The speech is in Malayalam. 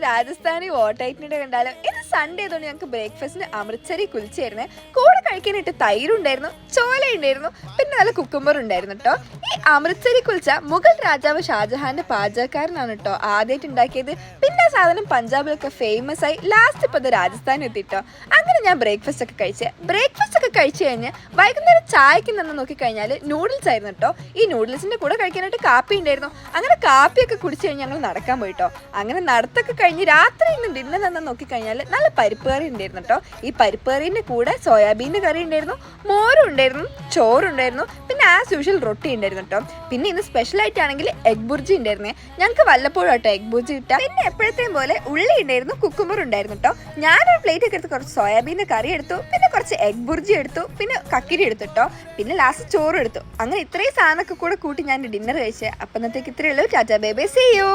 രാജസ്ഥാനി വോട്ടൈറ്റിനെ കണ്ടാലും ഇത് സൺഡേ ആയതുകൊണ്ട് ഞങ്ങൾക്ക് ബ്രേക്ക്ഫാസ്റ്റിന് അമൃത്സരി കുൽച്ചയായിരുന്നു. കൂടെ കഴിക്കാനായിട്ട് തൈരുണ്ടായിരുന്നു, ചോല ഉണ്ടായിരുന്നു, പിന്നെ നല്ല കുക്കുംബർ ഉണ്ടായിരുന്നു കേട്ടോ. ഈ അമൃത്സരി കുൽച്ച മുഗൾ രാജാവ് ഷാജഹാന്റെ പാചകക്കാരനാണ് കേട്ടോ ആദ്യമായിട്ട് ഉണ്ടാക്കിയത്. പിന്നെ ആ സാധനം പഞ്ചാബിലൊക്കെ ഫേമസ് ആയി. ലാസ്റ്റ് ഇപ്പോൾ അത് രാജസ്ഥാനിൽ എത്തിട്ടോ. അങ്ങനെ ഞാൻ ബ്രേക്ക്ഫാസ്റ്റ് ഒക്കെ കഴിച്ച് കഴിഞ്ഞ് വൈകുന്നേരം ചായക്ക് നിന്ന് നോക്കിക്കഴിഞ്ഞാൽ നൂഡിൽസ് ആയിരുന്നു കേട്ടോ. ഈ നൂഡിൽസിന്റെ കൂടെ കഴിക്കാനായിട്ട് കാപ്പി ഉണ്ടായിരുന്നു. അങ്ങനെ കാപ്പിയൊക്കെ കുടിച്ച് കഴിഞ്ഞ് ഞങ്ങൾ നടക്കാൻ പോയിട്ടോ. അങ്ങനെ നടത്തൊക്കെ കഴിഞ്ഞ് രാത്രി ഇന്ന് ഡിന്നർ നിന്ന് നോക്കിക്കഴിഞ്ഞാൽ നല്ല പരിപ്പ് കറി ഉണ്ടായിരുന്നു കേട്ടോ. ഈ പരിപ്പ് കറീൻ്റെ കൂടെ സോയാബീൻ്റെ കറി ഉണ്ടായിരുന്നു, മോരും ഉണ്ടായിരുന്നു, ചോറുണ്ടായിരുന്നു, പിന്നെ ആസ് യൂഷ്വൽ റൊട്ടി ഉണ്ടായിരുന്നു കേട്ടോ. പിന്നെ ഇന്ന് സ്പെഷ്യൽ ആയിട്ടാണെങ്കിൽ എഗ് ബുർജി ഉണ്ടായിരുന്നേ. ഞങ്ങൾക്ക് വല്ലപ്പോഴും കേട്ടോ എഗ് ബുർജി കിട്ടാം. പിന്നെ എപ്പോഴത്തെയും പോലെ ഉള്ളി ഉണ്ടായിരുന്നു, കുക്കുംബർ ഉണ്ടായിരുന്നു കേട്ടോ. ഞാനൊരു പ്ലേറ്റ് ഒക്കെ എടുത്ത് കുറച്ച് സോയാബീൻ്റെ കറി എടുത്തു, പിന്നെ കുറച്ച് എഗ് ബുർജി എടുത്തു, പിന്നെ കക്കിരി എടുത്തു കേട്ടോ. പിന്നെ ലാസ്റ്റ് ചോറും എടുത്തു. അങ്ങനെ ഇത്രയും സാധനമൊക്കെ കൂടെ കൂട്ടി ഞാൻ ഡിന്നർ കഴിച്ചത്. അപ്പം ഇന്നത്തേക്ക് ഇത്രയേ ഉള്ളൂ. Tata bye bye, see U.